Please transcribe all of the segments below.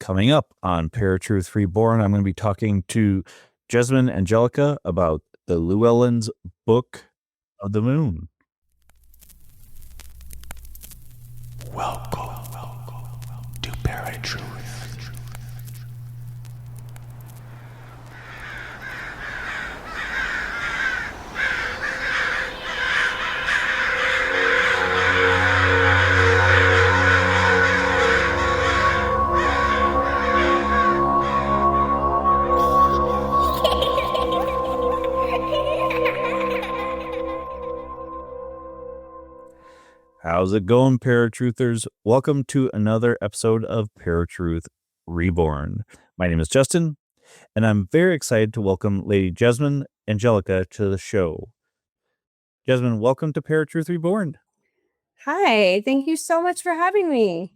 Coming up on ParaTruth Reborn, I'm going to be talking to Jesamyn Angelica about the Llewellyn's Book of the Moon. Welcome to ParaTruth. How's it going, ParaTruthers? Welcome to another episode of ParaTruth Reborn. My name is Justin, and I'm very excited to welcome Lady Jesamyn Angelica to the show. Jesamyn, welcome to ParaTruth Reborn. Hi, thank you so much for having me.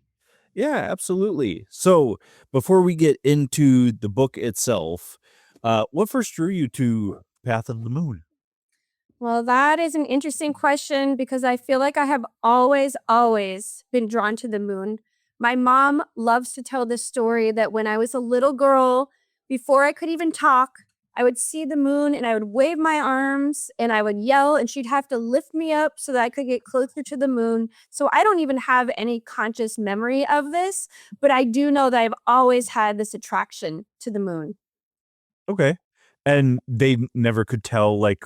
Yeah, absolutely. So before we get into the book itself, what first drew you to Path of the Moon? Well, that is an interesting question because I feel like I have always been drawn to the moon. My mom loves to tell this story that when I was a little girl, before I could even talk, I would see the moon and I would wave my arms and I would yell and she'd have to lift me up so that I could get closer to the moon. So I don't even have any conscious memory of this, but I do know that I've always had this attraction to the moon. Okay. And they never could tell like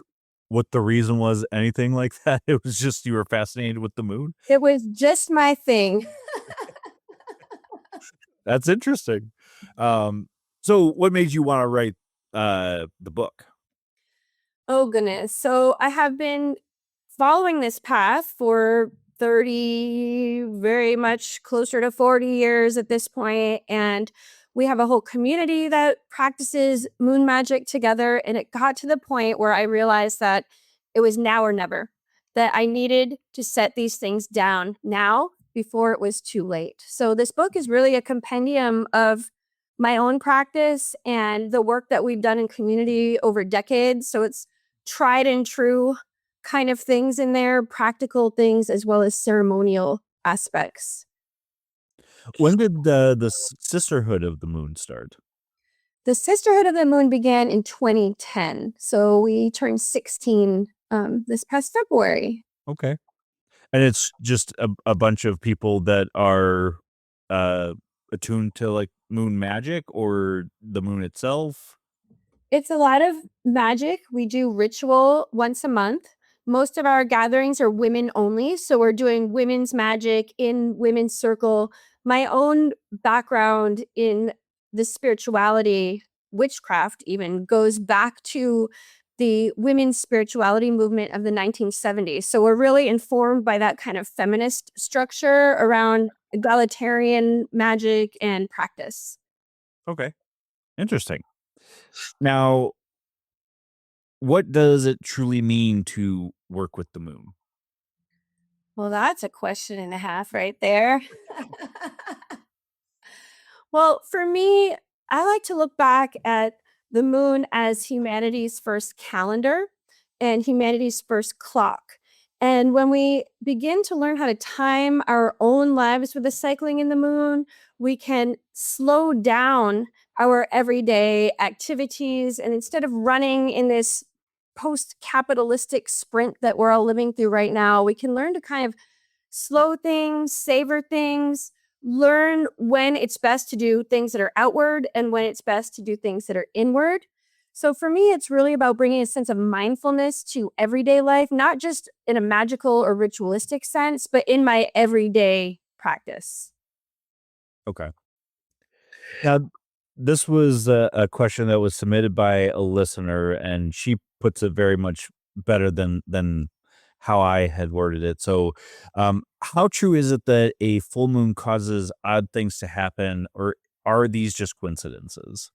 what the reason was, anything like that. It was just you were fascinated with the moon. It was just my thing. That's interesting. So what made you want to write the book? Oh, goodness. So I have been following this path for 30, very much closer to 40 years at this point. And we have a whole community that practices moon magic together. And it got to the point where I realized that it was now or never, that I needed to set these things down now before it was too late. So this book is really a compendium of my own practice and the work that we've done in community over decades. So it's tried and true kind of things in there, practical things, as well as ceremonial aspects. When did the Sisterhood of the Moon start? The Sisterhood of the Moon began in 2010. So we turned 16 this past February. Okay. And it's just a bunch of people that are attuned to like moon magic or the moon itself? It's a lot of magic. We do ritual once a month. Most of our gatherings are women only. So we're doing women's magic in women's circle. My own background in the spirituality, witchcraft even, goes back to the women's spirituality movement of the 1970s. So we're really informed by that kind of feminist structure around egalitarian magic and practice. Okay. Interesting. Now, what does it truly mean to work with the moon? Well, that's a question and a half right there. Well, for me, I like to look back at the moon as humanity's first calendar and humanity's first clock. And when we begin to learn how to time our own lives with the cycling in the moon, we can slow down our everyday activities. And instead of running in this post-capitalistic sprint that we're all living through right now, we can learn to kind of slow things, savor things, learn when it's best to do things that are outward and when it's best to do things that are inward. So for me, it's really about bringing a sense of mindfulness to everyday life, not just in a magical or ritualistic sense, but in my everyday practice. Okay. Now, this was a question that was submitted by a listener, and she puts it very much better than how I had worded it. So, how true is it that a full moon causes odd things to happen, or are these just coincidences?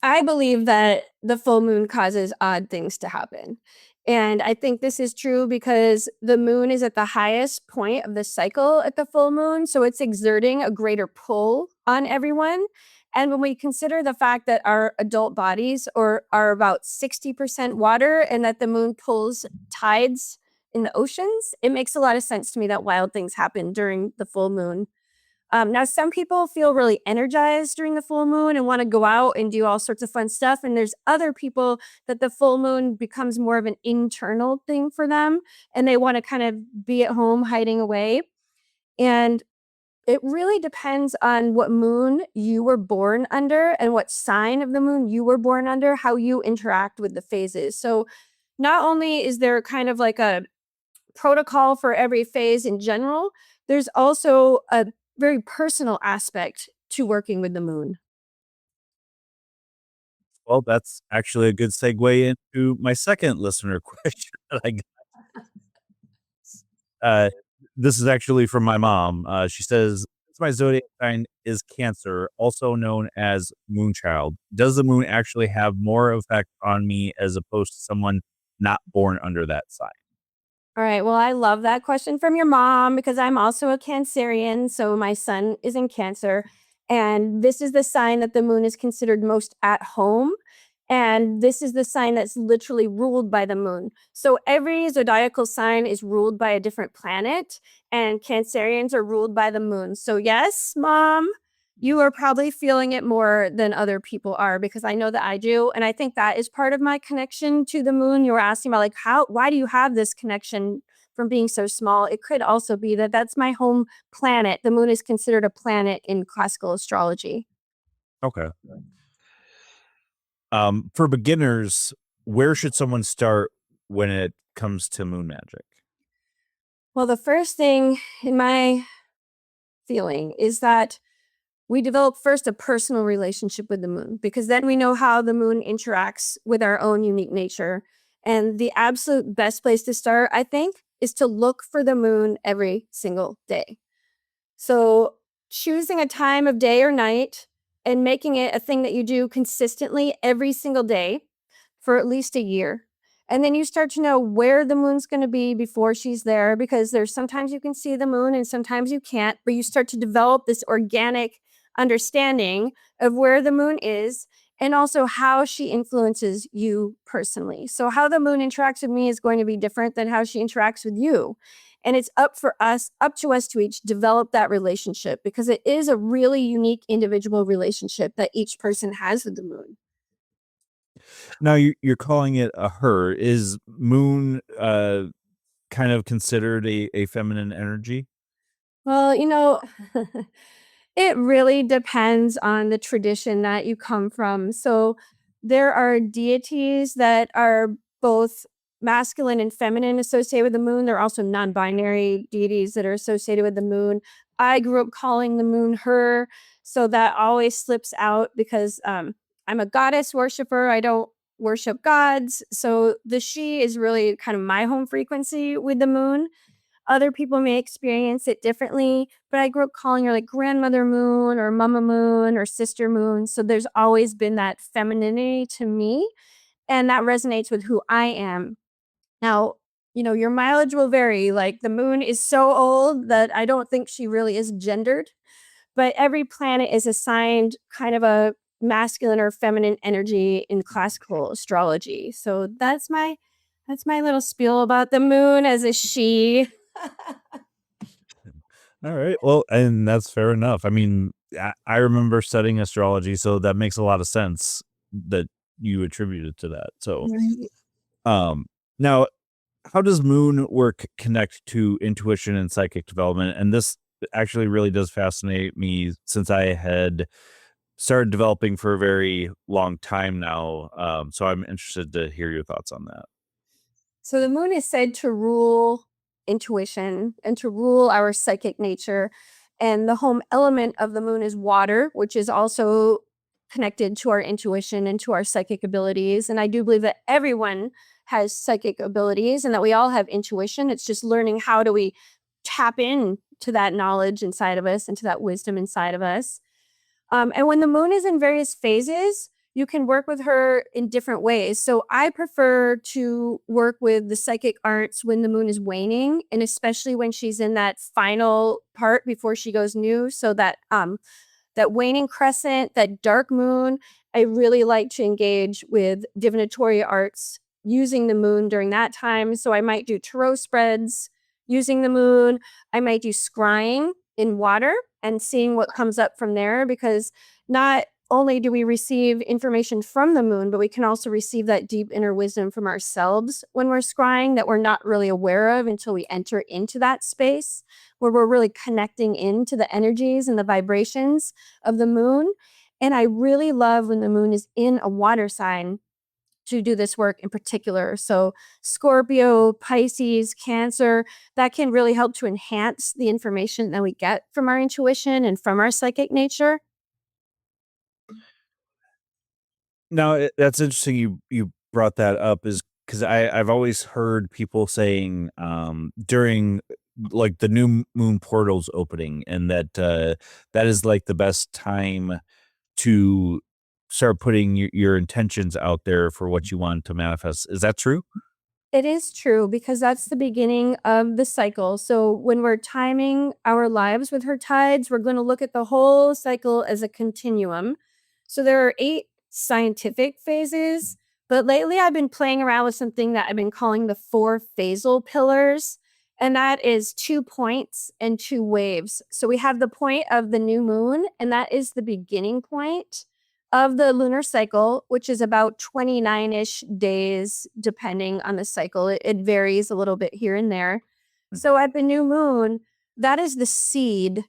I believe that the full moon causes odd things to happen. And I think this is true because the moon is at the highest point of the cycle at the full moon. So it's exerting a greater pull on everyone. And when we consider the fact that our adult bodies are about 60% water and that the moon pulls tides in the oceans, it makes a lot of sense to me that wild things happen during the full moon. Now, some people feel really energized during the full moon and want to go out and do all sorts of fun stuff. And there's other people that the full moon becomes more of an internal thing for them. And they want to kind of be at home hiding away. And it really depends on what moon you were born under and what sign of the moon you were born under, how you interact with the phases. So not only is there kind of like a protocol for every phase in general, there's also a very personal aspect to working with the moon. Well, that's actually a good segue into my second listener question that I got. Uh, this is actually from my mom. She says, "Since my zodiac sign is Cancer, also known as Moonchild. Does the moon actually have more effect on me as opposed to someone not born under that sign?" All right. Well, I love that question from your mom because I'm also a Cancerian. So my son is in Cancer. And this is the sign that the moon is considered most at home. And this is the sign that's literally ruled by the moon. So every zodiacal sign is ruled by a different planet, and Cancerians are ruled by the moon. So, yes, mom, you are probably feeling it more than other people are because I know that I do. And I think that is part of my connection to the moon. You were asking about, like, why do you have this connection from being so small? It could also be that that's my home planet. The moon is considered a planet in classical astrology. Okay. For beginners, where should someone start when it comes to moon magic? Well, the first thing in my feeling is that we develop first a personal relationship with the moon because then we know how the moon interacts with our own unique nature. And the absolute best place to start, I think, is to look for the moon every single day. So, choosing a time of day or night and making it a thing that you do consistently every single day for at least a year. And then you start to know where the moon's going to be before she's there because there's sometimes you can see the moon and sometimes you can't, but you start to develop this organic understanding of where the moon is and also how she influences you personally. So, how the moon interacts with me is going to be different than how she interacts with you. And it's up to us to each develop that relationship because it is a really unique individual relationship that each person has with the moon. Now you're calling it a her. Is moon kind of considered a feminine energy? Well, it really depends on the tradition that you come from. So there are deities that are both masculine and feminine associated with the moon. There are also non binary deities that are associated with the moon. I grew up calling the moon her. So that always slips out because I'm a goddess worshiper. I don't worship gods. So the she is really kind of my home frequency with the moon. Other people may experience it differently, but I grew up calling her like grandmother moon or mama moon or sister moon. So there's always been that femininity to me, and that resonates with who I am. Now, your mileage will vary. Like the moon is so old that I don't think she really is gendered, but every planet is assigned kind of a masculine or feminine energy in classical astrology. So that's my little spiel about the moon as a she. All right. Well, and that's fair enough. I mean, I remember studying astrology, so that makes a lot of sense that you attributed to that. So, Right. um, now, how does moon work connect to intuition and psychic development? And this actually really does fascinate me since I had started developing for a very long time now. So I'm interested to hear your thoughts on that. So the moon is said to rule intuition and to rule our psychic nature. And the home element of the moon is water, which is also connected to our intuition and to our psychic abilities. And I do believe that everyone has psychic abilities and that we all have intuition. It's just learning how do we tap in to that knowledge inside of us and to that wisdom inside of us. And when the moon is in various phases, you can work with her in different ways. So I prefer to work with the psychic arts when the moon is waning, and especially when she's in that final part before she goes new. So that waning crescent, that dark moon, I really like to engage with divinatory arts using the moon during that time. So I might do tarot spreads using the moon. I might do scrying in water and seeing what comes up from there, because not only do we receive information from the moon, but we can also receive that deep inner wisdom from ourselves when we're scrying that we're not really aware of until we enter into that space where we're really connecting into the energies and the vibrations of the moon. And I really love when the moon is in a water sign to do this work in particular. So Scorpio, Pisces, Cancer, that can really help to enhance the information that we get from our intuition and from our psychic nature. Now, that's interesting you brought that up, is because I've always heard people saying, during, like, the new moon portals opening, and that is, like, the best time to start putting your intentions out there for what you want to manifest. Is that true? It is true, because that's the beginning of the cycle. So when we're timing our lives with her tides, we're going to look at the whole cycle as a continuum. So there are 8 scientific phases, but lately I've been playing around with something that I've been calling the 4 phasal pillars, and that is 2 points and 2 waves. So we have the point of the new moon, and that is the beginning point of the lunar cycle, which is about 29-ish days, depending on the cycle. It varies a little bit here and there. So at the new moon, that is the seed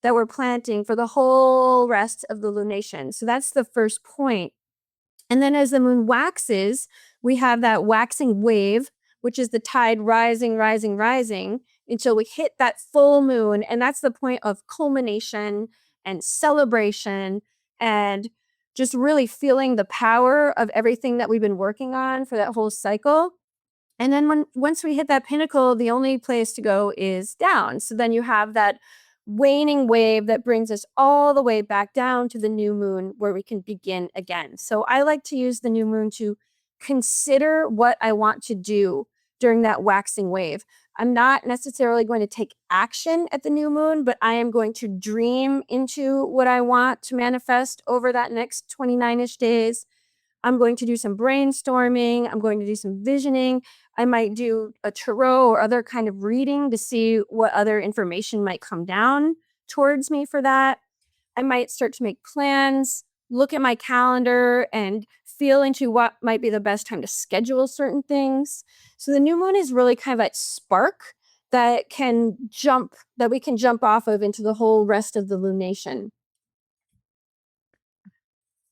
that we're planting for the whole rest of the lunation. So that's the first point. And then as the moon waxes, we have that waxing wave, which is the tide rising, rising, rising until we hit that full moon. And that's the point of culmination and celebration and just really feeling the power of everything that we've been working on for that whole cycle. And then once we hit that pinnacle, the only place to go is down. So then you have that waning wave that brings us all the way back down to the new moon where we can begin again. So I like to use the new moon to consider what I want to do during that waxing wave. I'm not necessarily going to take action at the new moon, but I am going to dream into what I want to manifest over that next 29-ish days. I'm going to do some brainstorming. I'm going to do some visioning. I might do a tarot or other kind of reading to see what other information might come down towards me for that. I might start to make plans, look at my calendar, and feel into what might be the best time to schedule certain things. So the new moon is really kind of that spark that we can jump off of into the whole rest of the lunation.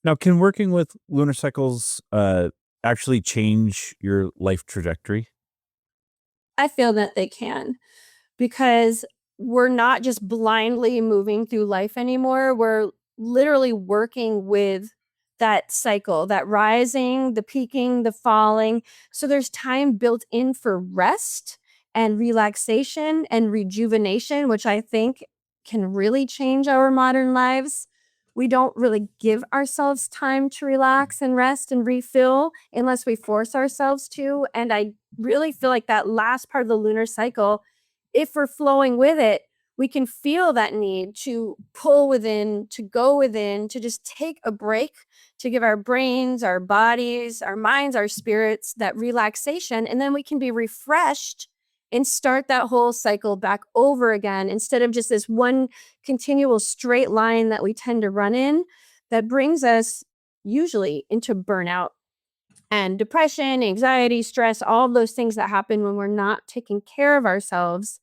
Now, can working with lunar cycles actually change your life trajectory? I feel that they can, because we're not just blindly moving through life anymore. We're literally working with that cycle, that rising, the peaking, the falling. So there's time built in for rest and relaxation and rejuvenation, which I think can really change our modern lives. We don't really give ourselves time to relax and rest and refill unless we force ourselves to. And I really feel like that last part of the lunar cycle, if we're flowing with it, we can feel that need to pull within, to go within, to just take a break, to give our brains, our bodies, our minds, our spirits that relaxation. And then we can be refreshed and start that whole cycle back over again, instead of just this one continual straight line that we tend to run in that brings us usually into burnout and depression, anxiety, stress, all of those things that happen when we're not taking care of ourselves.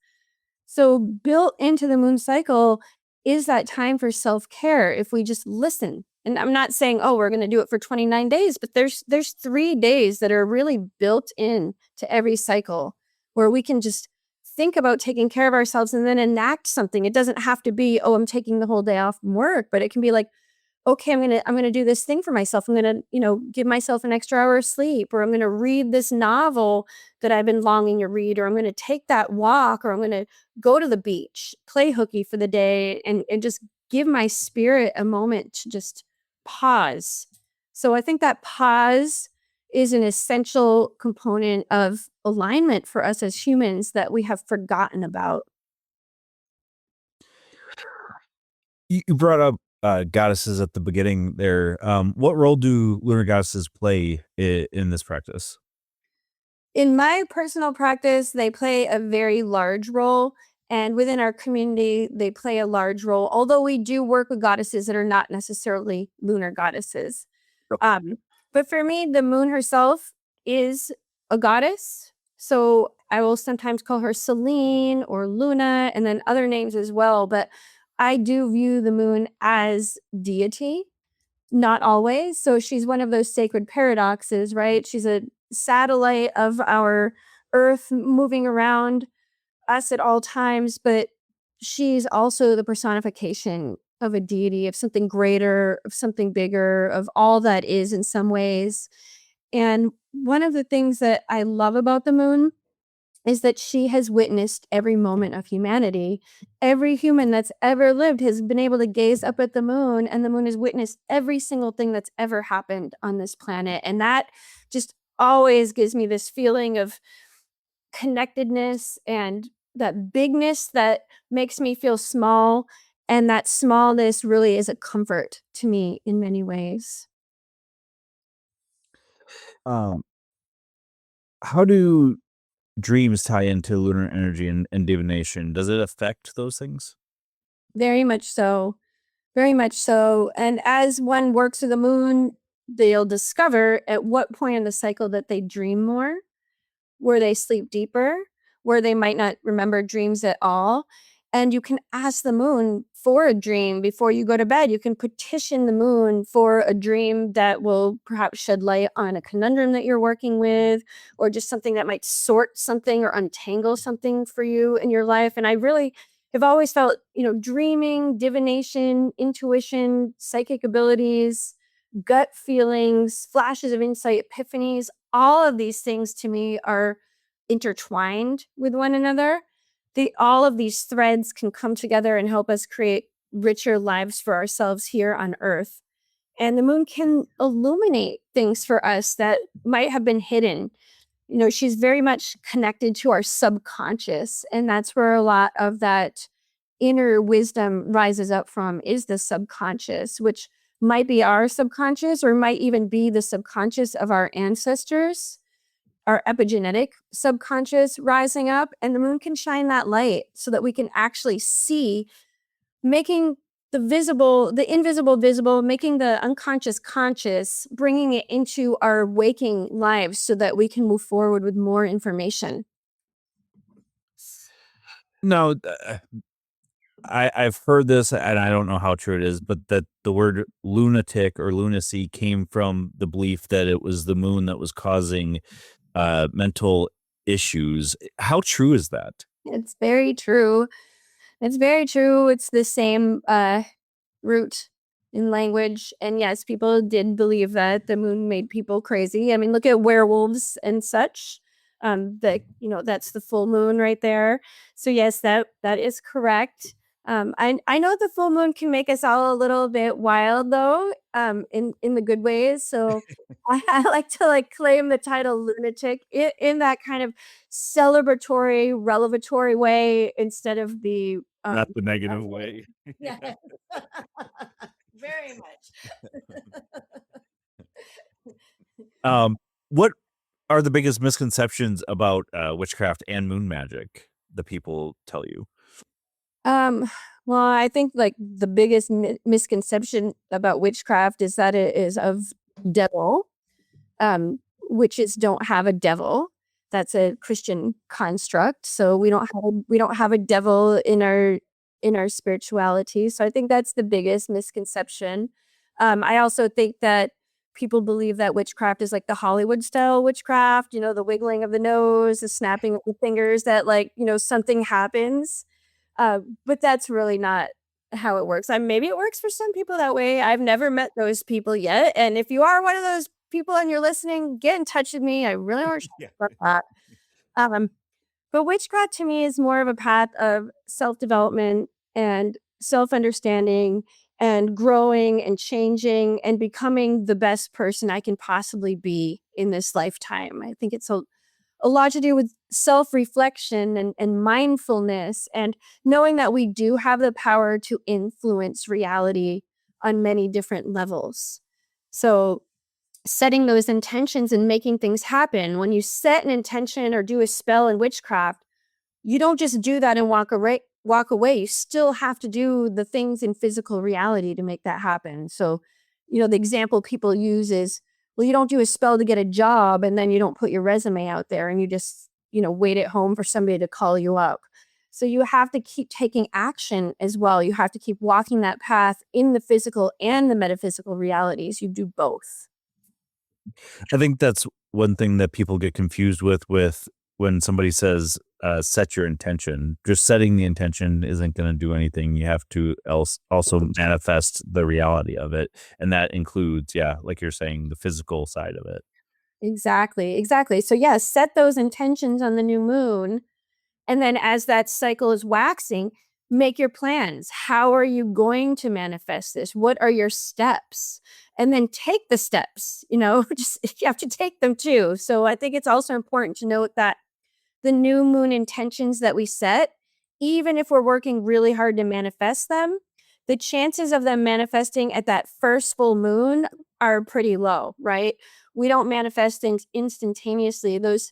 So built into the moon cycle is that time for self-care if we just listen. And I'm not saying, oh, we're going to do it for 29 days, but there's 3 days that are really built in to every cycle where we can just think about taking care of ourselves and then enact something. It doesn't have to be, oh, I'm taking the whole day off from work, but it can be like, okay, I'm gonna do this thing for myself. I'm gonna, give myself an extra hour of sleep, or I'm gonna read this novel that I've been longing to read, or I'm gonna take that walk, or I'm gonna go to the beach, play hooky for the day, and just give my spirit a moment to just pause. So I think that pause is an essential component of alignment for us as humans that we have forgotten about. You brought up goddesses at the beginning there. What role do lunar goddesses play in this practice? In my personal practice, they play a very large role. And within our community, they play a large role, although we do work with goddesses that are not necessarily lunar goddesses. But for me, the moon herself is a goddess. So I will sometimes call her Selene or Luna, and then other names as well. But I do view the moon as deity, not always. So she's one of those sacred paradoxes, right? She's a satellite of our Earth moving around us at all times, but she's also the personification of a deity, of something greater, of something bigger, of all that is in some ways. And one of the things that I love about the moon is that she has witnessed every moment of humanity. Every human that's ever lived has been able to gaze up at the moon, and the moon has witnessed every single thing that's ever happened on this planet. And that just always gives me this feeling of connectedness and that bigness that makes me feel small. And that smallness really is a comfort to me in many ways. How do dreams tie into lunar energy and divination? Does it affect those things? Very much so. Very much so. And as one works with the moon, they'll discover at what point in the cycle that they dream more, where they sleep deeper, where they might not remember dreams at all. And you can ask the moon for a dream before you go to bed. You can petition the moon for a dream that will perhaps shed light on a conundrum that you're working with, or just something that might sort something or untangle something for you in your life. And I really have always felt, dreaming, divination, intuition, psychic abilities, gut feelings, flashes of insight, epiphanies, all of these things to me are intertwined with one another. All of these threads can come together and help us create richer lives for ourselves here on Earth. And the moon can illuminate things for us that might have been hidden. She's very much connected to our subconscious, and that's where a lot of that inner wisdom rises up from, is the subconscious, which might be our subconscious or might even be the subconscious of our ancestors, our epigenetic subconscious rising up. And the moon can shine that light so that we can actually see, making the invisible visible, making the unconscious conscious, bringing it into our waking lives so that we can move forward with more information. No, I've heard this, and I don't know how true it is, but that the word lunatic or lunacy came from the belief that it was the moon that was causing mental issues. How true is that? It's very true. It's very true. It's the same root in language. And yes, people did believe that the moon made people crazy. I mean, look at werewolves and such. That's the full moon right there. So yes, that is correct. I know the full moon can make us all a little bit wild though, in the good ways. So I like to claim the title lunatic in that kind of celebratory, revelatory way instead of the Not the negative way. yeah. Very much. What are the biggest misconceptions about witchcraft and moon magic that people tell you? Well, I think the biggest misconception about witchcraft is that it is of devil. Witches don't have a devil. That's a Christian construct. So we don't have a devil in our spirituality. So I think that's the biggest misconception. I also think that people believe that witchcraft is like the Hollywood style witchcraft, the wiggling of the nose, the snapping of the fingers, that something happens. But that's really not how it works. Maybe it works for some people that way. I've never met those people yet. And if you are one of those people and you're listening, get in touch with me. I really want to Yeah. talk about that. But witchcraft to me is more of a path of self-development and self-understanding and growing and changing and becoming the best person I can possibly be in this lifetime. I think it's a lot to do with self-reflection and mindfulness, and knowing that we do have the power to influence reality on many different levels. So setting those intentions and making things happen. When you set an intention or do a spell in witchcraft, you don't just do that and walk walk away. You still have to do the things in physical reality to make that happen. So, the example people use is, well, you don't do a spell to get a job and then you don't put your resume out there and you just, wait at home for somebody to call you up. So you have to keep taking action as well. You have to keep walking that path in the physical and the metaphysical realities. You do both. I think that's one thing that people get confused with when somebody says, set your intention. Just setting the intention isn't going to do anything. You have to also manifest the reality of it. And that includes, like you're saying, the physical side of it. Exactly. So yes, set those intentions on the new moon. And then as that cycle is waxing, make your plans. How are you going to manifest this? What are your steps? And then take the steps, just you have to take them too. So I think it's also important to note that the new moon intentions that we set, even if we're working really hard to manifest them, the chances of them manifesting at that first full moon are pretty low, right? We don't manifest things instantaneously. Those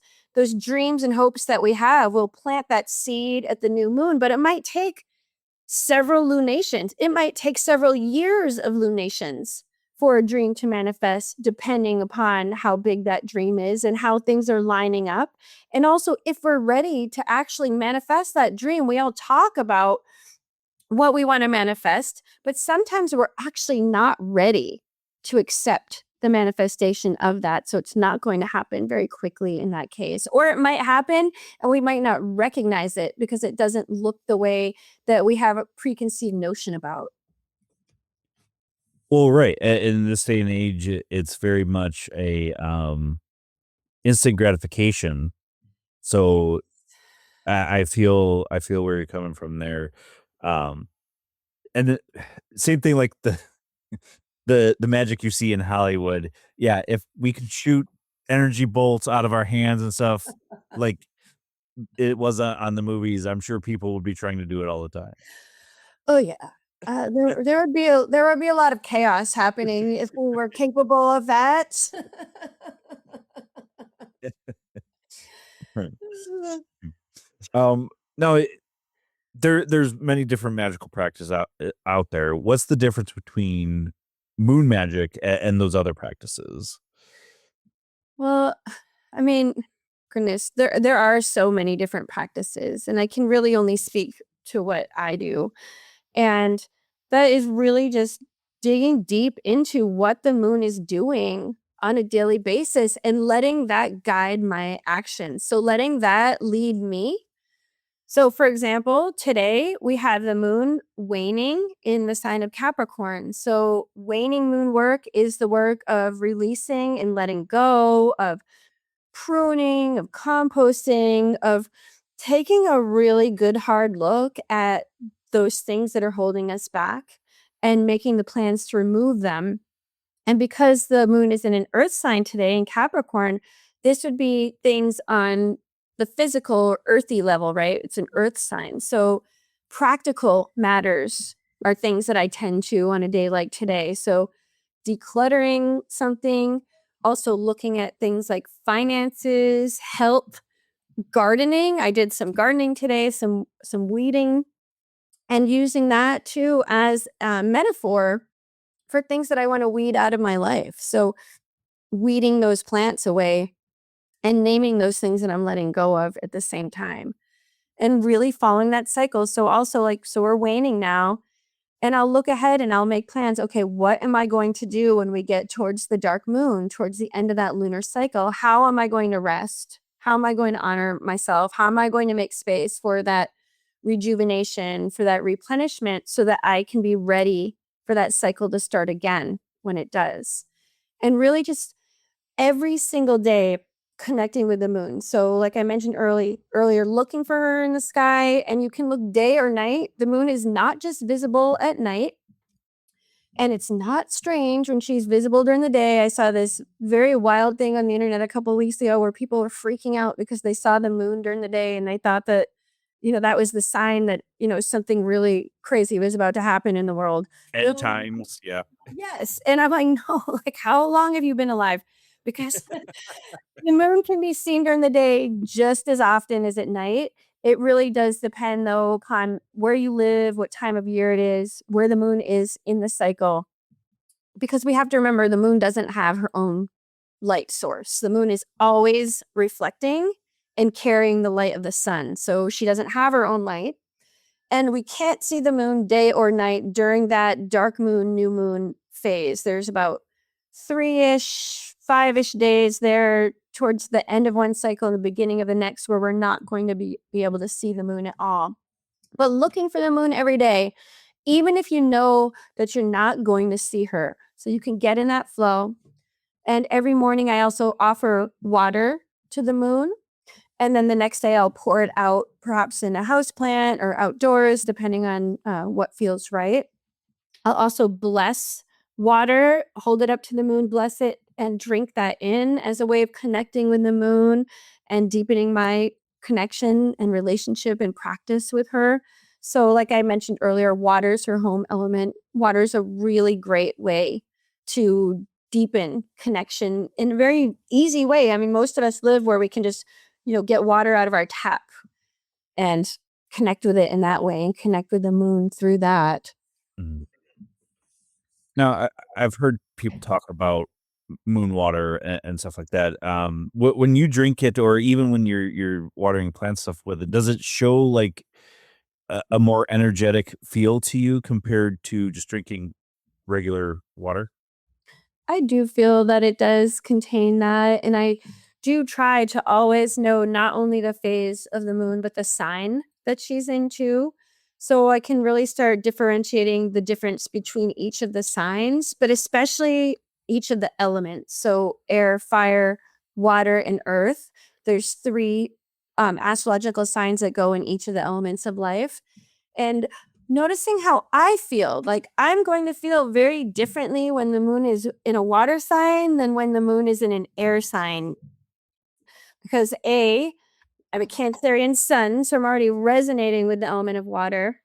dreams and hopes that we have will plant that seed at the new moon, but it might take several lunations. It might take several years of lunations for a dream to manifest, depending upon how big that dream is and how things are lining up. And also, if we're ready to actually manifest that dream, we all talk about what we want to manifest, but sometimes we're actually not ready to accept the manifestation of that. So it's not going to happen very quickly in that case. Or it might happen and we might not recognize it because it doesn't look the way that we have a preconceived notion about. Well, right. In this day and age, it's very much a instant gratification. So I feel where you're coming from there. And the same thing like the magic you see in Hollywood. Yeah, if we could shoot energy bolts out of our hands and stuff like it was on the movies, I'm sure people would be trying to do it all the time. Oh yeah. There would be a lot of chaos happening if we were capable of that. Right. No, there's many different magical practices out there. What's the difference between moon magic and those other practices? Well, I mean, goodness, there are so many different practices, and I can really only speak to what I do. And that is really just digging deep into what the moon is doing on a daily basis and letting that guide my actions. So letting that lead me. So, for example, today we have the moon waning in the sign of Capricorn. So, waning moon work is the work of releasing and letting go, of pruning, of composting, of taking a really good hard look at those things that are holding us back and making the plans to remove them. And because the moon is in an earth sign today in Capricorn, this would be things on the physical, earthy level, right? It's an earth sign. So practical matters are things that I tend to on a day like today. So decluttering something, also looking at things like finances, health, gardening. I did some gardening today, some weeding, and using that too as a metaphor for things that I want to weed out of my life. So weeding those plants away and naming those things that I'm letting go of at the same time and really following that cycle. So also so we're waning now and I'll look ahead and I'll make plans. Okay, what am I going to do when we get towards the dark moon, towards the end of that lunar cycle? How am I going to rest? How am I going to honor myself? How am I going to make space for that rejuvenation, for that replenishment so that I can be ready for that cycle to start again when it does? And really just every single day connecting with the moon. So like I mentioned earlier, looking for her in the sky, and you can look day or night. The moon is not just visible at night. And it's not strange when she's visible during the day. I saw this very wild thing on the internet a couple of weeks ago where people were freaking out because they saw the moon during the day and they thought that, that was the sign that, something really crazy was about to happen in the world. End times, yeah. Yes. And I'm like, no, like, how long have you been alive? Because the moon can be seen during the day just as often as at night. It really does depend, though, upon where you live, what time of year it is, where the moon is in the cycle. Because we have to remember the moon doesn't have her own light source. The moon is always reflecting and carrying the light of the sun. So she doesn't have her own light. And we can't see the moon day or night during that dark moon, new moon phase. There's about 3-ish, 5-ish days there towards the end of one cycle and the beginning of the next where we're not going to be able to see the moon at all. But looking for the moon every day, even if you know that you're not going to see her, so you can get in that flow. And every morning I also offer water to the moon. And then the next day I'll pour it out, perhaps in a house plant or outdoors, depending on what feels right. I'll also bless water, hold it up to the moon, bless it, and drink that in as a way of connecting with the moon and deepening my connection and relationship and practice with her. So, like I mentioned earlier, water's her home element. Water's a really great way to deepen connection in a very easy way. I mean, most of us live where we can just, get water out of our tap and connect with it in that way and connect with the moon through that. Mhm. Now, I've heard people talk about moon water and stuff like that. When you drink it, or even when you're watering plant stuff with it, does it show like a more energetic feel to you compared to just drinking regular water? I do feel that it does contain that. And I do try to always know not only the phase of the moon, but the sign that she's in too. So I can really start differentiating the difference between each of the signs, but especially each of the elements. So air, fire, water, and earth. There's three astrological signs that go in each of the elements of life. And noticing how I feel. Like I'm going to feel very differently when the moon is in a water sign than when the moon is in an air sign. Because I'm a Cancerian sun, so I'm already resonating with the element of water.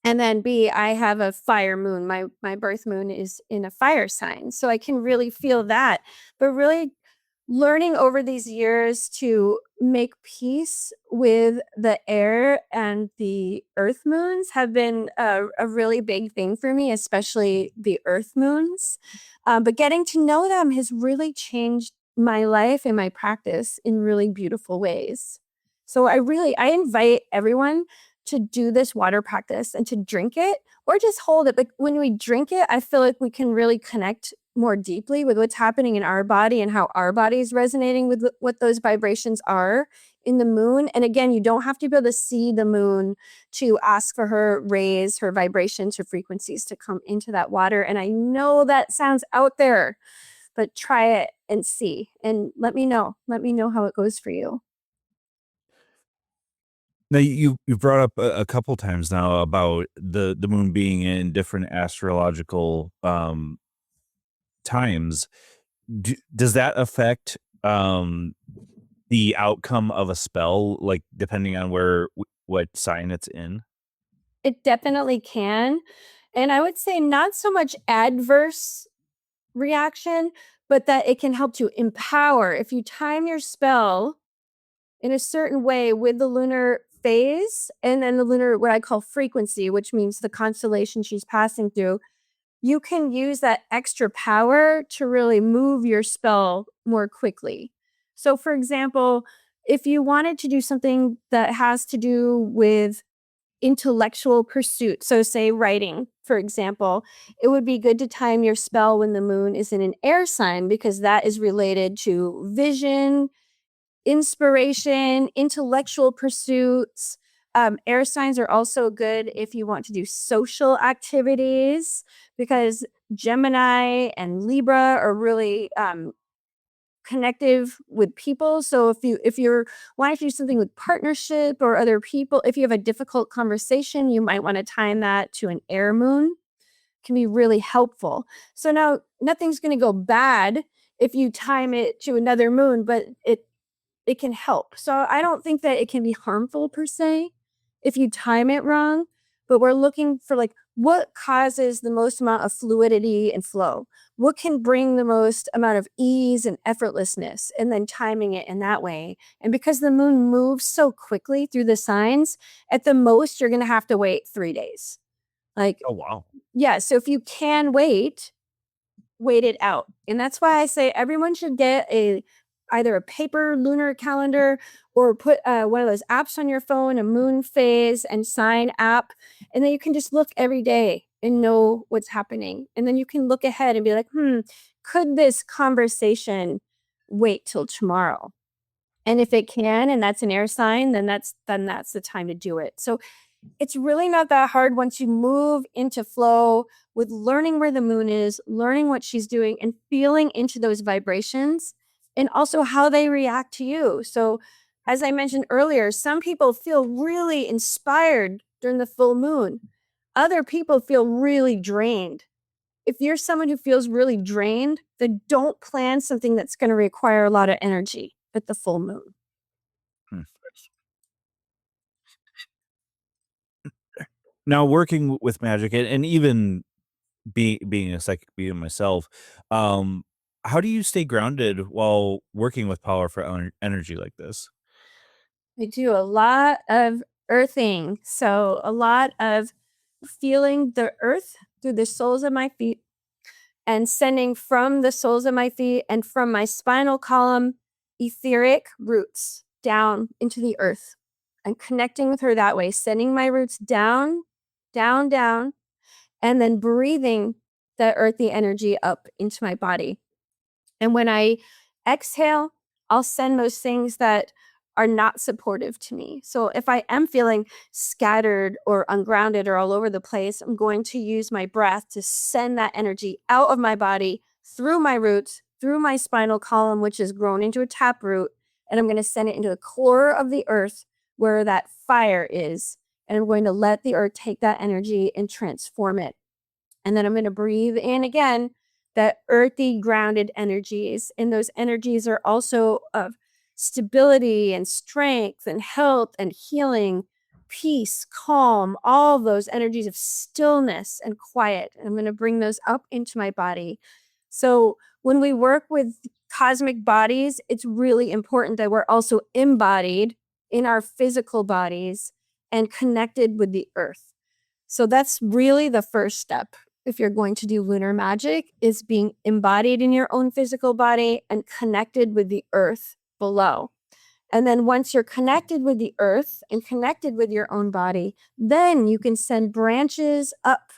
And then B, I have a fire moon. My birth moon is in a fire sign. So I can really feel that. But really learning over these years to make peace with the air and the earth moons have been a really big thing for me, especially the earth moons. But getting to know them has really changed my life and my practice in really beautiful ways. So I invite everyone to do this water practice and to drink it or just hold it. But when we drink it, I feel like we can really connect more deeply with what's happening in our body and how our body is resonating with what those vibrations are in the moon. And again, you don't have to be able to see the moon to ask for her raise her vibrations, her frequencies to come into that water. And I know that sounds out there, but try it and see. And let me know. Let me know how it goes for you. Now you brought up a couple times now about the moon being in different astrological times. Does that affect the outcome of a spell, like depending on what sign it's in? It definitely can. And I would say not so much adverse reaction, but that it can help to empower. If you time your spell in a certain way with the lunar phase and then the lunar, what I call frequency, which means the constellation she's passing through, you can use that extra power to really move your spell more quickly. So, for example, if you wanted to do something that has to do with intellectual pursuit, so say writing, for example, it would be good to time your spell when the moon is in an air sign because that is related to vision, inspiration, intellectual pursuits. Air signs are also good if you want to do social activities because Gemini and Libra are really connective with people. So if you're wanting to do something with partnership or other people, if you have a difficult conversation, you might want to time that to an air moon. Can be really helpful. So now nothing's going to go bad if you time it to another moon, but it can help. So I don't think that it can be harmful per se if you time it wrong, but we're looking for like what causes the most amount of fluidity and flow, what can bring the most amount of ease and effortlessness, and then timing it in that way. And because the moon moves so quickly through the signs, at the most you're going to have to wait 3 days. Like, Oh, wow. yeah, so if you can wait it out. And that's why I say everyone should get either a paper lunar calendar or put one of those apps on your phone, a moon phase and sign app. And then you can just look every day and know what's happening. And then you can look ahead and be like, could this conversation wait till tomorrow? And if it can, and that's an air sign, then that's the time to do it. So it's really not that hard once you move into flow with learning where the moon is, learning what she's doing, and feeling into those vibrations and also how they react to you. So, as I mentioned earlier, some people feel really inspired during the full moon, other people feel really drained. If you're someone who feels really drained, then don't plan something that's going to require a lot of energy at the full moon. Hmm. Now, working with magic and even being a psychic medium myself, um, how do you stay grounded while working with powerful energy like this? I do a lot of earthing. So, a lot of feeling the earth through the soles of my feet and sending from the soles of my feet and from my spinal column etheric roots down into the earth and connecting with her that way, sending my roots down, down, down, and then breathing the earthy energy up into my body. And when I exhale, I'll send those things that are not supportive to me. So if I am feeling scattered or ungrounded or all over the place, I'm going to use my breath to send that energy out of my body through my roots, through my spinal column, which is grown into a taproot. And I'm going to send it into the core of the earth where that fire is. And I'm going to let the earth take that energy and transform it. And then I'm going to breathe in again that earthy, grounded energies. And those energies are also of stability and strength and health and healing, peace, calm, all those energies of stillness and quiet. And I'm going to bring those up into my body. So when we work with cosmic bodies, it's really important that we're also embodied in our physical bodies and connected with the earth. So that's really the first step if you're going to do lunar magic, is being embodied in your own physical body and connected with the earth below. And then once you're connected with the earth and connected with your own body, then you can send branches up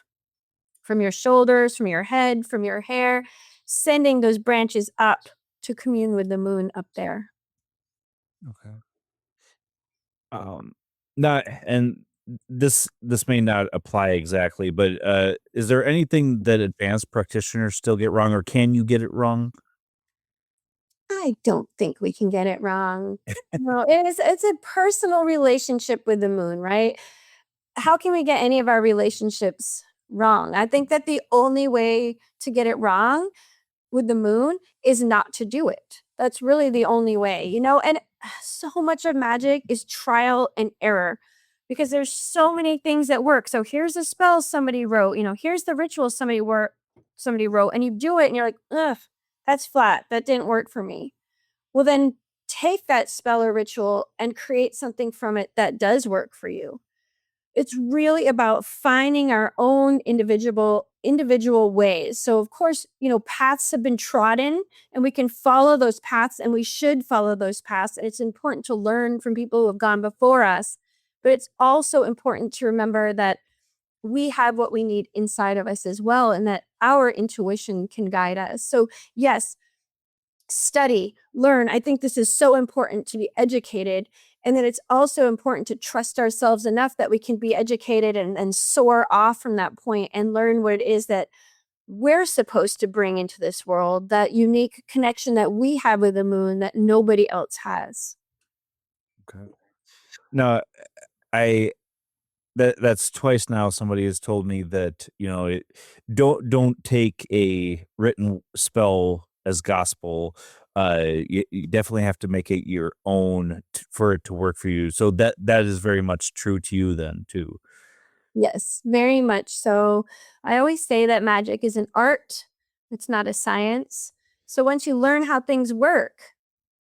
from your shoulders, from your head, from your hair, sending those branches up to commune with the moon up there. Okay. Um, not and this may not apply exactly, but is there anything that advanced practitioners still get wrong, or can you get it wrong? I don't think we can get it wrong. No, it's a personal relationship with the moon, right? How can we get any of our relationships wrong? I think that the only way to get it wrong with the moon is not to do it. That's really the only way, and so much of magic is trial and error because there's so many things that work. So here's a spell somebody wrote, here's the ritual somebody wrote, and you do it and you're like, ugh, that's flat. That didn't work for me. Well, then take that spell or ritual and create something from it that does work for you. It's really about finding our own individual ways. So of course, paths have been trodden and we can follow those paths and we should follow those paths. And it's important to learn from people who have gone before us. But it's also important to remember that we have what we need inside of us as well, and that our intuition can guide us. So yes, study, learn. I think this is so important to be educated. And then it's also important to trust ourselves enough that we can be educated and soar off from that point and learn what it is that we're supposed to bring into this world, that unique connection that we have with the moon that nobody else has. Okay. No, I that's twice now somebody has told me that, don't take a written spell as gospel. You definitely have to make it your own for it to work for you. So that is very much true to you then too. Yes, very much so. I always say that magic is an art, it's not a science. So once you learn how things work,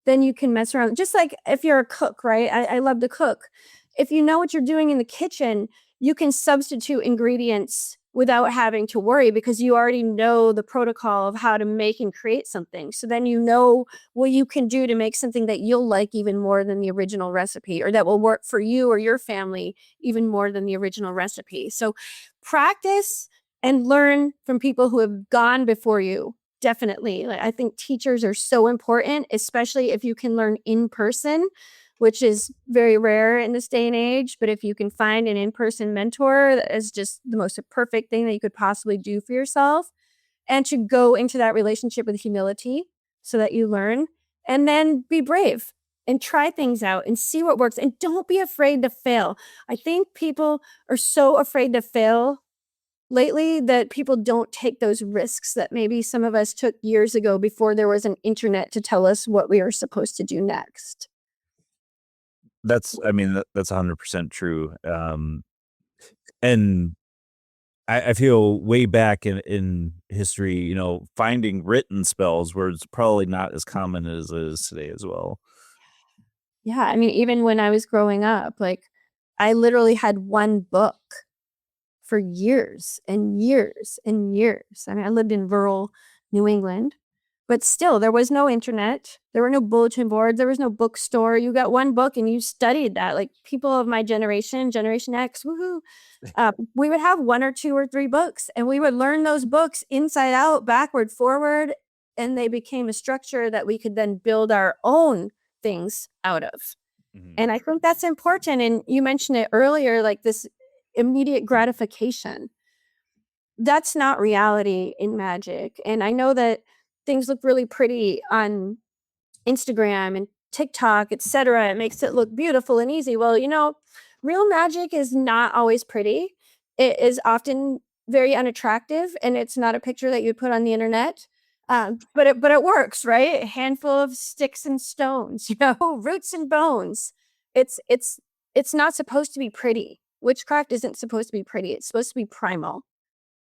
then you can mess around. Just like if you're a cook, right? I love to cook. If you know what you're doing in the kitchen, you can substitute ingredients without having to worry because you already know the protocol of how to make and create something. So then you know what you can do to make something that you'll like even more than the original recipe, or that will work for you or your family even more than the original recipe. So practice and learn from people who have gone before you. Definitely. Like, I think teachers are so important, especially if you can learn in person, which is very rare in this day and age. But if you can find an in-person mentor, that is just the most perfect thing that you could possibly do for yourself. And to go into that relationship with humility so that you learn, and then be brave and try things out and see what works. And don't be afraid to fail. I think people are so afraid to fail lately that people don't take those risks that maybe some of us took years ago before there was an internet to tell us what we are supposed to do next. That's 100% true. And I feel way back in history, finding written spells was probably not as common as it is today as well. Yeah, I mean, even when I was growing up, like, I literally had one book for years and years and years. I mean, I lived in rural New England, but still, there was no internet. There were no bulletin boards. There was no bookstore. You got one book and you studied that. Like, people of my generation, Generation X, woohoo, we would have one or two or three books, and we would learn those books inside out, backward, forward, and they became a structure that we could then build our own things out of. Mhm. And I think that's important. And you mentioned it earlier, like this immediate gratification. That's not reality in magic. And I know that things look really pretty on Instagram and TikTok, etc. It makes it look beautiful and easy. Well, real magic is not always pretty. It is often very unattractive, and it's not a picture that you put on the internet. But it works, right? A handful of sticks and stones, roots and bones. It's not supposed to be pretty. Witchcraft isn't supposed to be pretty. It's supposed to be primal.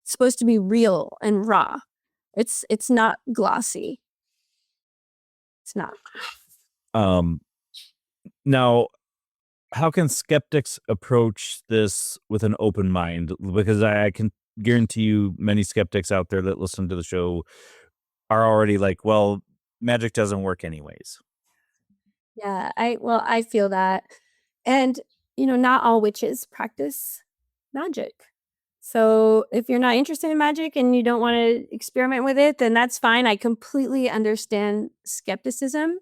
It's supposed to be real and raw. It's not glossy. It's not. Um, Now, how can skeptics approach this with an open mind? Because I can guarantee you many skeptics out there that listen to the show are already like, well, magic doesn't work anyways. Yeah, I feel that. And not all witches practice magic. So if you're not interested in magic and you don't want to experiment with it, then that's fine. I completely understand skepticism,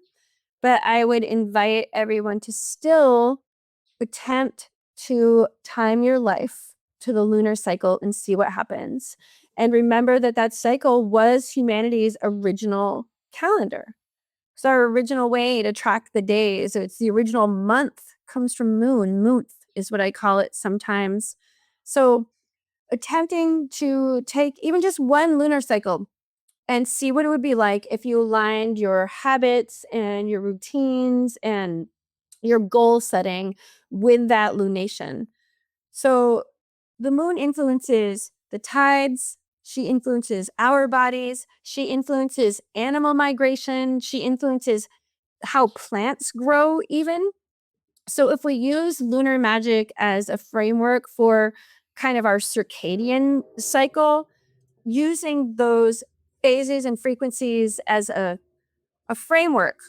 but I would invite everyone to still attempt to time your life to the lunar cycle and see what happens. And remember that that cycle was humanity's original calendar. It's our original way to track the days. So it's the original month, comes from moon. Month is what I call it sometimes. So attempting to take even just one lunar cycle and see what it would be like if you aligned your habits and your routines and your goal setting with that lunation. So the moon influences the tides. She influences our bodies. She influences animal migration. She influences how plants grow, even. So if we use lunar magic as a framework for kind of our circadian cycle, using those phases and frequencies as a framework,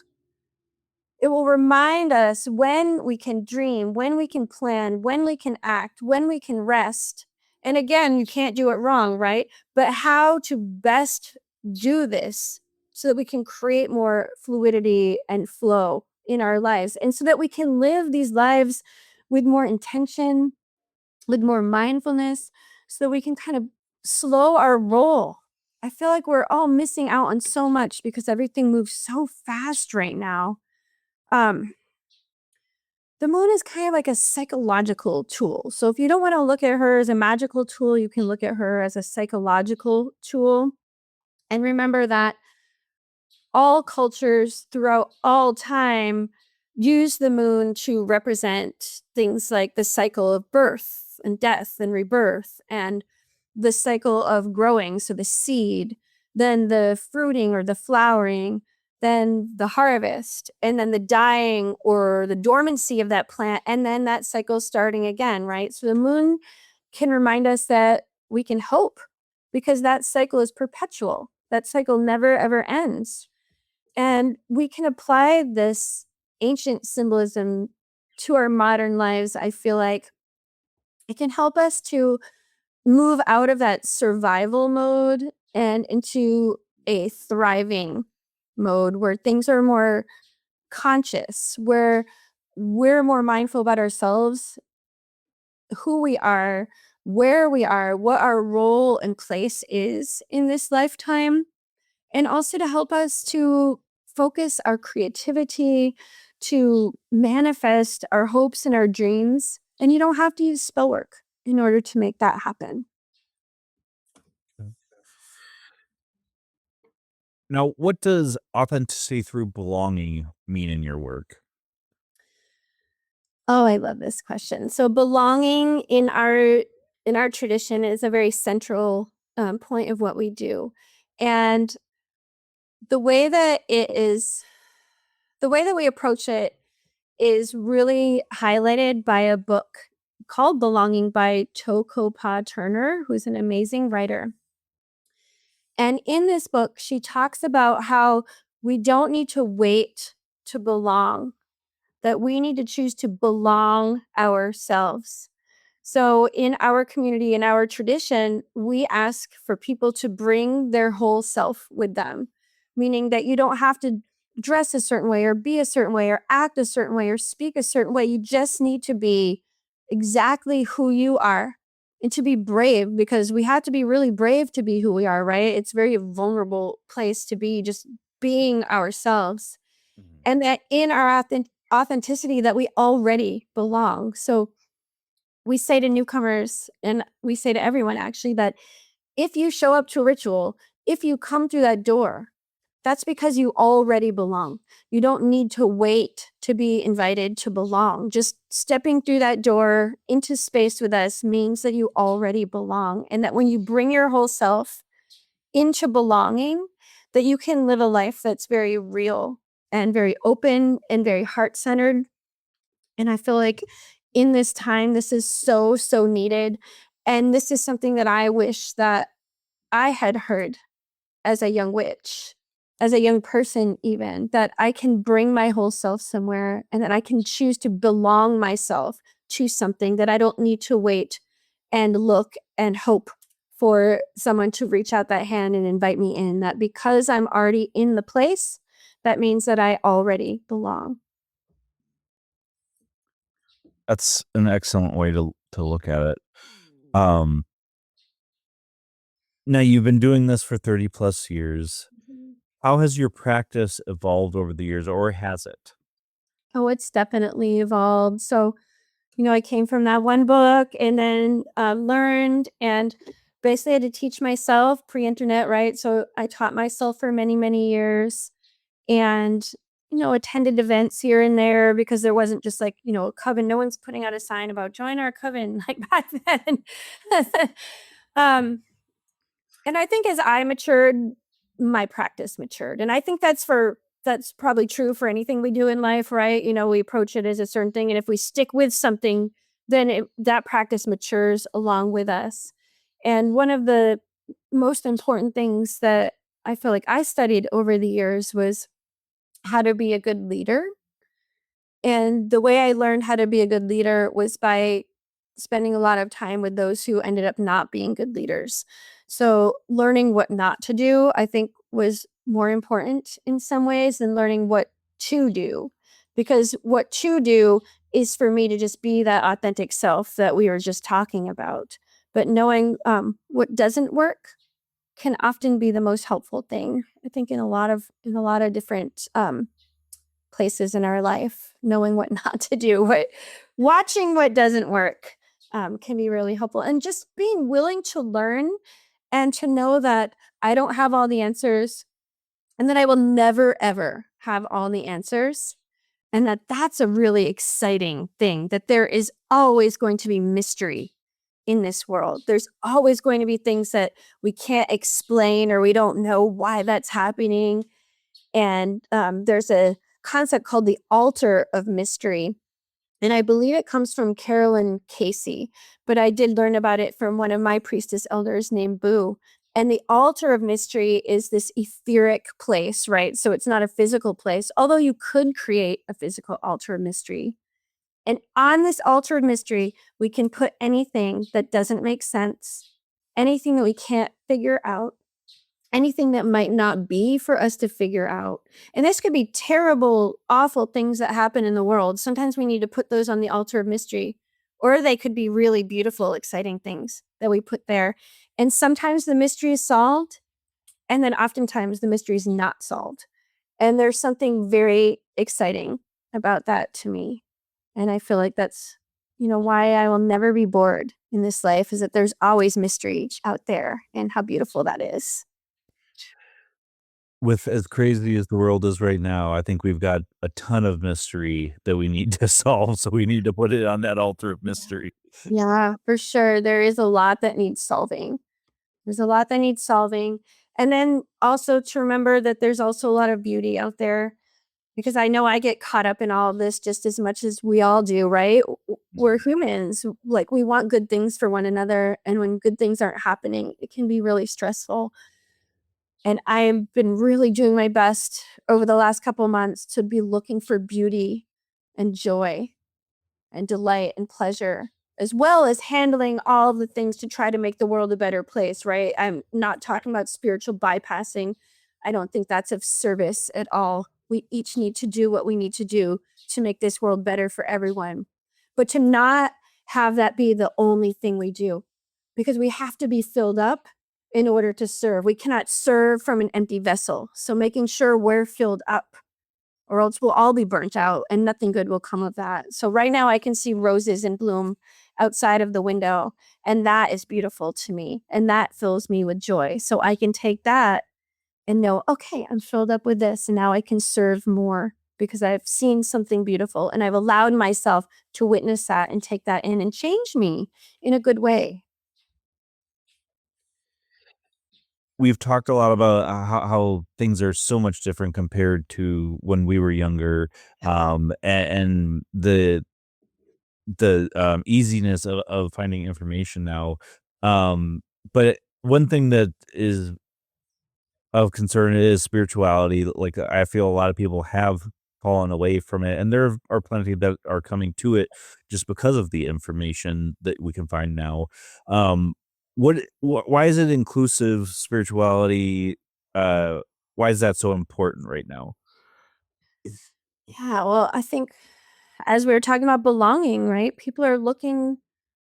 it will remind us when we can dream, when we can plan, when we can act, when we can rest. And again, you can't do it wrong, right? But how to best do this so that we can create more fluidity and flow in our lives, and so that we can live these lives with more intention, with more mindfulness, so that we can kind of slow our roll. I feel like we're all missing out on so much because everything moves so fast right now. um, the moon is kind of like a psychological tool. So if you don't want to look at her as a magical tool, you can look at her as a psychological tool. And remember that all cultures throughout all time use the moon to represent things like the cycle of birth birth and death and rebirth, and the cycle of growing, so the seed, then the fruiting or the flowering, then the harvest, and then the dying or the dormancy of that plant, and then that cycle starting again, right? So the moon can remind us that we can hope, because that cycle is perpetual. That cycle never ever ends. And we can apply this ancient symbolism to our modern lives. I feel like it can help us to move out of that survival mode and into a thriving mode where things are more conscious, where we're more mindful about ourselves, who we are, where we are, what our role and place is in this lifetime, and also to help us to focus our creativity, to manifest our hopes and our dreams. And you don't have to use spell work in order to make that happen. Now, what does authenticity through belonging mean in your work? Oh, I love this question. So belonging in our tradition is a very central point of what we do. And the way that we approach it is really highlighted by a book called Belonging by Tokopa Turner, who's an amazing writer. And in this book, she talks about how we don't need to wait to belong, that we need to choose to belong ourselves. So in our community, in our tradition, we ask for people to bring their whole self with them, meaning that you don't have to dress a certain way or be a certain way or act a certain way or speak a certain way. You just need to be exactly who you are, and to be brave, because we have to be really brave to be who we are, right? It's a very vulnerable place to be, just being ourselves. And that in our authenticity that we already belong. So we say to newcomers, and we say to everyone actually, that if you show up to a ritual, if you come through that door, that's because you already belong. You don't need to wait to be invited to belong. Just stepping through that door into space with us means that you already belong. And that when you bring your whole self into belonging, that you can live a life that's very real and very open and very heart-centered. And I feel like in this time, this is so, so needed. And this is something that I wish that I had heard as a young witch, as a young person, even, that I can bring my whole self somewhere and that I can choose to belong myself to something, that I don't need to wait and look and hope for someone to reach out that hand and invite me in. That because I'm already in the place, that means that I already belong. That's an excellent way to look at it. Now you've been doing this for 30 plus years. How has your practice evolved over the years, or has it? Oh, it's definitely evolved. So, I came from that one book and then learned and basically had to teach myself pre-internet, right? So I taught myself for many, many years and, attended events here and there, because there wasn't just like, a coven. No one's putting out a sign about join our coven like back then. um, and I think as I matured, my practice matured. And I think that's probably true for anything we do in life, right? We approach it as a certain thing. And if we stick with something, then that practice matures along with us. And one of the most important things that I feel like I studied over the years was how to be a good leader. And the way I learned how to be a good leader was by spending a lot of time with those who ended up not being good leaders. So learning what not to do, I think, was more important in some ways than learning what to do. Because what to do is for me to just be that authentic self that we were just talking about. But knowing what doesn't work can often be the most helpful thing, I think, in a lot of different places in our life. Knowing what not to do, watching what doesn't work can be really helpful. And just being willing to learn and to know that I don't have all the answers, and that I will never, ever have all the answers. And that's a really exciting thing, that there is always going to be mystery in this world. There's always going to be things that we can't explain or we don't know why that's happening. And there's a concept called the altar of mystery. And I believe it comes from Carolyn Casey, but I did learn about it from one of my priestess elders named Boo. And the altar of mystery is this etheric place, right? So it's not a physical place, although you could create a physical altar of mystery. And on this altar of mystery, we can put anything that doesn't make sense, anything that we can't figure out, anything that might not be for us to figure out. And this could be terrible, awful things that happen in the world. Sometimes we need to put those on the altar of mystery, or they could be really beautiful, exciting things that we put there. And sometimes the mystery is solved, and then oftentimes the mystery is not solved. And there's something very exciting about that to me. And I feel like that's, why I will never be bored in this life, is that there's always mystery out there, and how beautiful that is. With as crazy as the world is right now, I think we've got a ton of mystery that we need to solve, so we need to put it on that altar of mystery. Yeah, for sure. There is a lot that needs solving. There's a lot that needs solving. And then also to remember that there's also a lot of beauty out there, because I know I get caught up in all of this just as much as we all do, right? We're humans. Like, we want good things for one another. And when good things aren't happening, it can be really stressful. And I've been really doing my best over the last couple of months to be looking for beauty and joy and delight and pleasure, as well as handling all of the things to try to make the world a better place, right? I'm not talking about spiritual bypassing. I don't think that's of service at all. We each need to do what we need to do to make this world better for everyone. But to not have that be the only thing we do, because we have to be filled up in order to serve. We cannot serve from an empty vessel. So making sure we're filled up, or else we'll all be burnt out and nothing good will come of that. So right now I can see roses in bloom outside of the window, and that is beautiful to me, and that fills me with joy. So I can take that and know, okay, I'm filled up with this, and now I can serve more because I've seen something beautiful and I've allowed myself to witness that and take that in and change me in a good way. We've talked a lot about how things are so much different compared to when we were younger, and the easiness of finding information now. But one thing that is of concern is spirituality. Like, I feel a lot of people have fallen away from it, and there are plenty that are coming to it just because of the information that we can find now. Um, why is it inclusive spirituality? Uh, why is that so important right now? Yeah, well, I think as we were talking about belonging, right? People are looking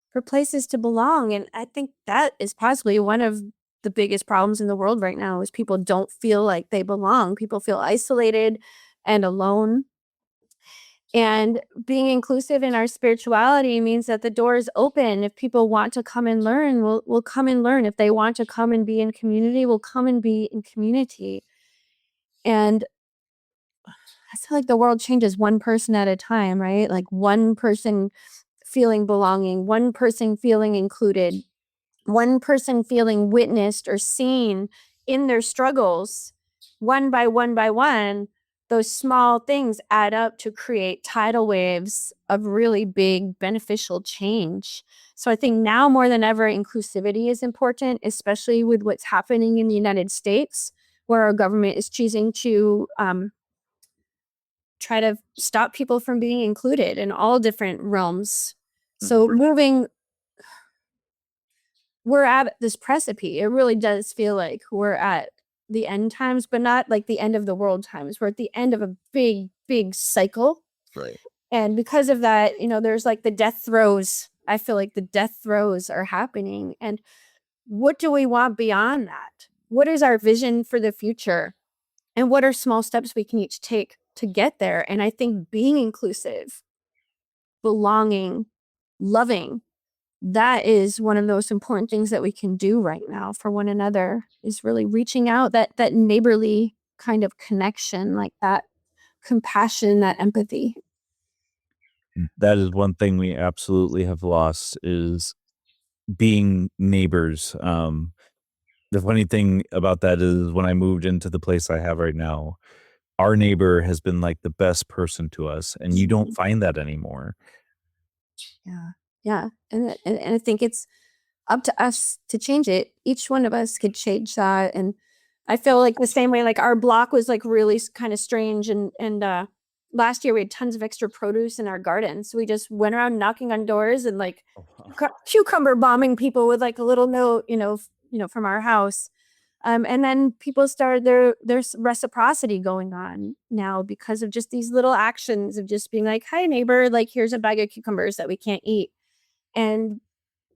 for places to belong. And I think that is possibly one of the biggest problems in the world right now, is people don't feel like they belong. People feel isolated and alone. And being inclusive in our spirituality means that the door is open. If people want to come and learn, we'll come and learn. If they want to come and be in community, we'll come and be in community. And I feel like the world changes one person at a time, right? Like one person feeling belonging, one person feeling included, one person feeling witnessed or seen in their struggles. One by one by one, those small things add up to create tidal waves of really big beneficial change. So I think now more than ever, inclusivity is important, especially with what's happening in the United States, where our government is choosing to try to stop people from being included in all different realms. So we're at this precipice. It really does feel like we're at the end times, but not like the end of the world times. We're at the end of a big, big cycle. Right. And because of that, there's like the death throes. I feel like the death throes are happening. And what do we want beyond that? What is our vision for the future? And what are small steps we can each take to get there? And I think being inclusive, belonging, loving, that is one of the most important things that we can do right now for one another, is really reaching out, that neighborly kind of connection, like that compassion, that empathy. That is one thing we absolutely have lost, is being neighbors. The funny thing about that is when I moved into the place I have right now, our neighbor has been like the best person to us, and you don't find that anymore. Yeah. Yeah. And I think it's up to us to change it. Each one of us could change that. And I feel like the same way, like our block was like really kind of strange. And last year we had tons of extra produce in our garden. So we just went around knocking on doors and like cucumber bombing people with like a little note, from our house. And then people started there's reciprocity going on now because of just these little actions of just being like, hi neighbor, like here's a bag of cucumbers that we can't eat. And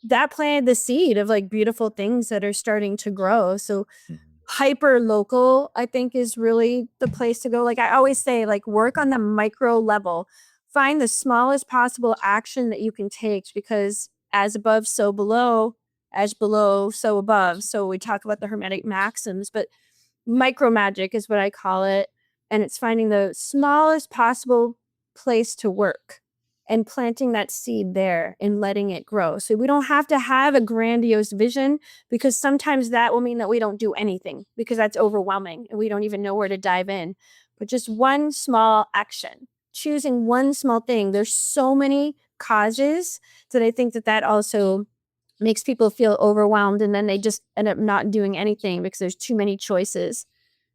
that planted the seed of like beautiful things that are starting to grow. So hyper local, I think, is really the place to go. Like I always say, like work on the micro level, find the smallest possible action that you can take, because as above, so below, as below, so above. So we talk about the Hermetic maxims, but micro magic is what I call it. And it's finding the smallest possible place to work and planting that seed there and letting it grow. So we don't have to have a grandiose vision, because sometimes that will mean that we don't do anything because that's overwhelming and we don't even know where to dive in. But just one small action, choosing one small thing. There's so many causes that I think that also makes people feel overwhelmed, and then they just end up not doing anything because there's too many choices.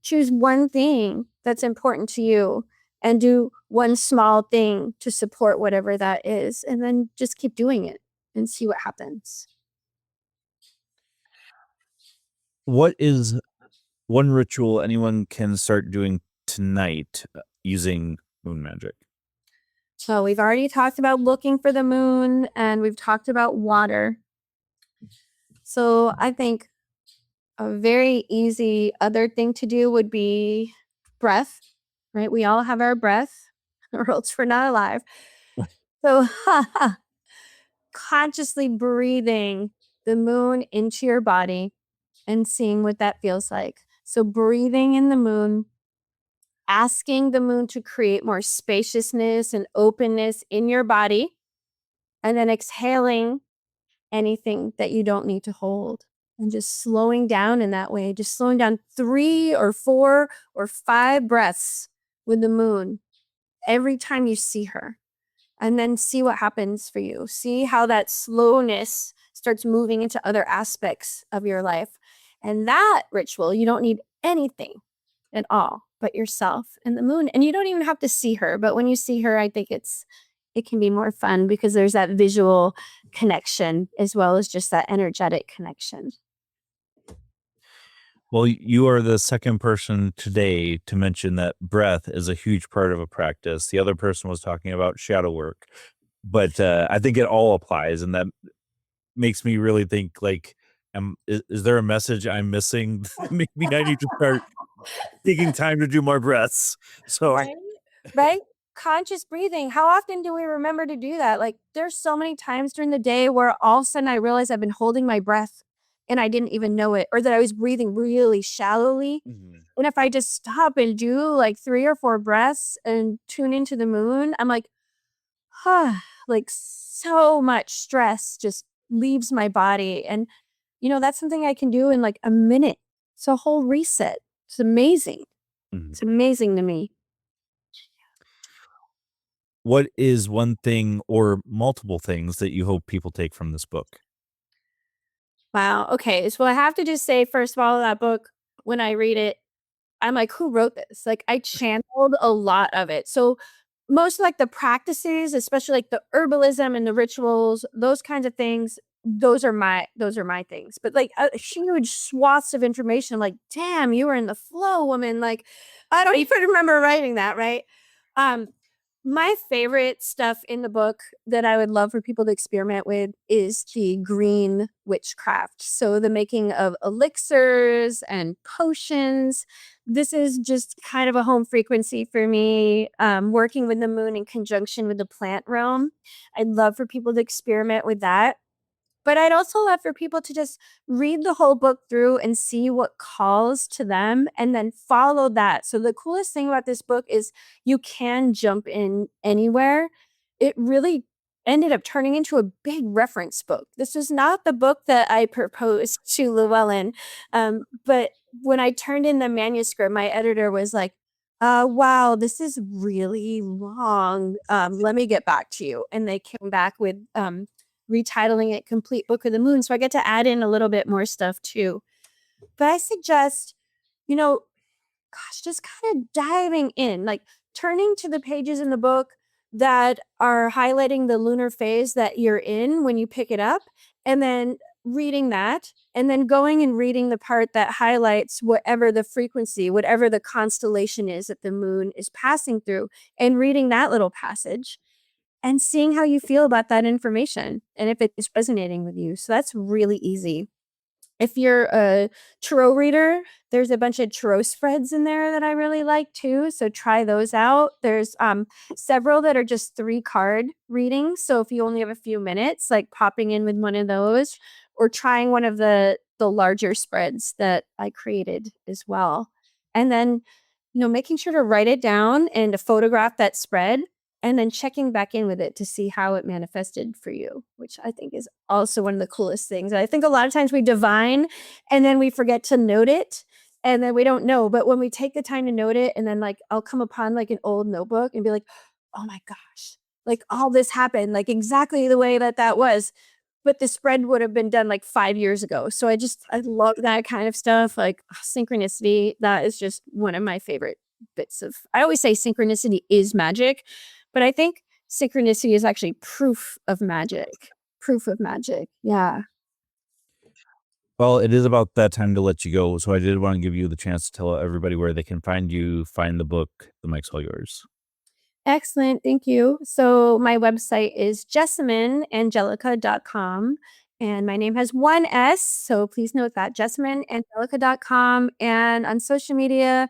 Choose one thing that's important to you and do one small thing to support whatever that is, and then just keep doing it and see what happens. What is one ritual anyone can start doing tonight using moon magic? So we've already talked about looking for the moon, and we've talked about water. So I think a very easy other thing to do would be breath, right? We all have our breath, or else we're not alive. So consciously breathing the moon into your body and seeing what that feels like. So breathing in the moon, asking the moon to create more spaciousness and openness in your body, and then exhaling anything that you don't need to hold. And just slowing down in that way, just slowing down 3 or 4 or 5 breaths with the moon every time you see her. And then see what happens for you. See how that slowness starts moving into other aspects of your life. And that ritual, you don't need anything at all but yourself and the moon. And you don't even have to see her. But when you see her, I think it can be more fun because there's that visual connection as well as just that energetic connection. Well, you are the second person today to mention that breath is a huge part of a practice. The other person was talking about shadow work, but I think it all applies, and that makes me really think like, is there a message I'm missing? Maybe I need to start taking time to do more breaths. So Right? Conscious breathing. How often do we remember to do that? Like there's so many times during the day where all of a sudden I realize I've been holding my breath and I didn't even know it, or that I was breathing really shallowly. And if I just stop and do like 3 or 4 breaths and tune into the moon, I'm like, like so much stress just leaves my body. And, that's something I can do in like a minute. It's a whole reset. It's amazing. It's amazing to me. what is one thing or multiple things that you hope people take from this book? Wow. Okay. So I have to just say, first of all, that book, when I read it, I'm like, who wrote this? Like I channeled a lot of it. So most like the practices, especially like the herbalism and the rituals, those kinds of things, those are my things. But like a huge swaths of information, I'm like, damn, you were in the flow, woman. Like, I don't even remember writing that, right? Um, my favorite stuff in the book that I would love for people to experiment with is the green witchcraft. So the making of elixirs and potions. This is just kind of a home frequency for me, working with the moon in conjunction with the plant realm. I'd love for people to experiment with that. But I'd also love for people to just read the whole book through and see what calls to them and then follow that. So the coolest thing about this book is you can jump in anywhere. It really ended up turning into a big reference book. This was not the book that I proposed to Llewellyn. But when I turned in the manuscript, my editor was like, wow, this is really long. Let me get back to you. And they came back with retitling it Complete Book of the Moon. So I get to add in a little bit more stuff too. But I suggest, just kind of diving in, like turning to the pages in the book that are highlighting the lunar phase that you're in when you pick it up, and then reading that, and then going and reading the part that highlights whatever the frequency, whatever the constellation is that the moon is passing through, and reading that little passage and seeing how you feel about that information and if it is resonating with you. So that's really easy. If you're a tarot reader, there's a bunch of tarot spreads in there that I really like too. So try those out. There's several that are just 3-card readings. So if you only have a few minutes, like popping in with one of those or trying one of the larger spreads that I created as well. And then, making sure to write it down and to photograph that spread, and then checking back in with it to see how it manifested for you, which I think is also one of the coolest things. I think a lot of times we divine and then we forget to note it, and then we don't know. But when we take the time to note it, and then like I'll come upon like an old notebook and be like, oh my gosh, like all this happened, like exactly the way that was. But the spread would have been done like 5 years ago. So I love that kind of stuff. Like synchronicity, that is just one of my favorite bits of, I always say synchronicity is magic, but I think synchronicity is actually proof of magic. Proof of magic. Yeah. Well, it is about that time to let you go. So I did want to give you the chance to tell everybody where they can find you, find the book. The mic's all yours. Excellent. Thank you. So my website is JesamynAngelica.com. And my name has one S. So please note that, JesamynAngelica.com. And on social media,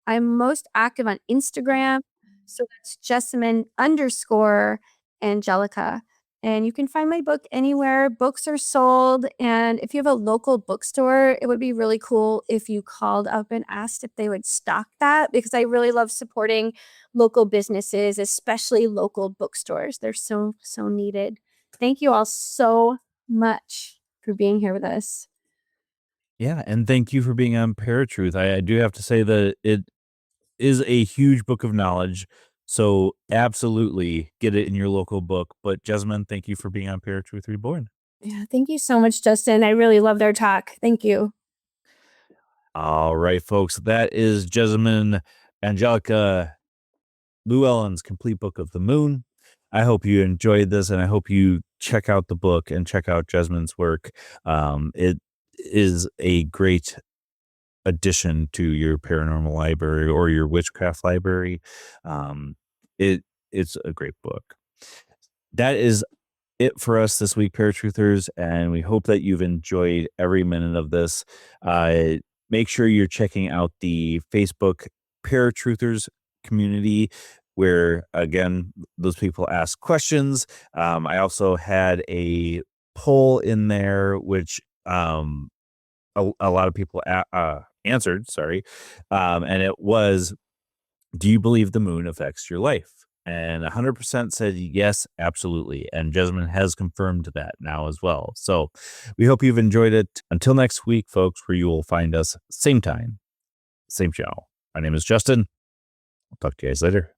I'm most active on Instagram. So that's Jesamyn_Angelica. And you can find my book anywhere books are sold. And if you have a local bookstore, it would be really cool if you called up and asked if they would stock that, because I really love supporting local businesses, especially local bookstores. They're so, so needed. Thank you all so much for being here with us. Yeah, and thank you for being on ParaTruth. I do have to say that it is a huge book of knowledge, so absolutely get it in your local book. But Jesamyn, thank you for being on ParaTruth Reborn. Yeah, thank you so much, Justin. I really loved our talk. Thank you. All right, folks, that is Jesamyn Angelica Llewellyn's Complete Book of the Moon. I hope you enjoyed this, and I hope you check out the book and check out Jesamyn's work. It is a great addition to your paranormal library or your witchcraft library. It's a great book. That is it for us this week, Paratruthers, and we hope that you've enjoyed every minute of this. Make sure you're checking out the Facebook Paratruthers community, where again those people ask questions. I also had a poll in there which a lot of people answered, and it was, do you believe the moon affects your life? And 100% said yes, absolutely. And Jesamyn has confirmed that now as well. So we hope you've enjoyed it. Until next week, folks, where you will find us same time, same channel. My name is Justin. I'll talk to you guys later.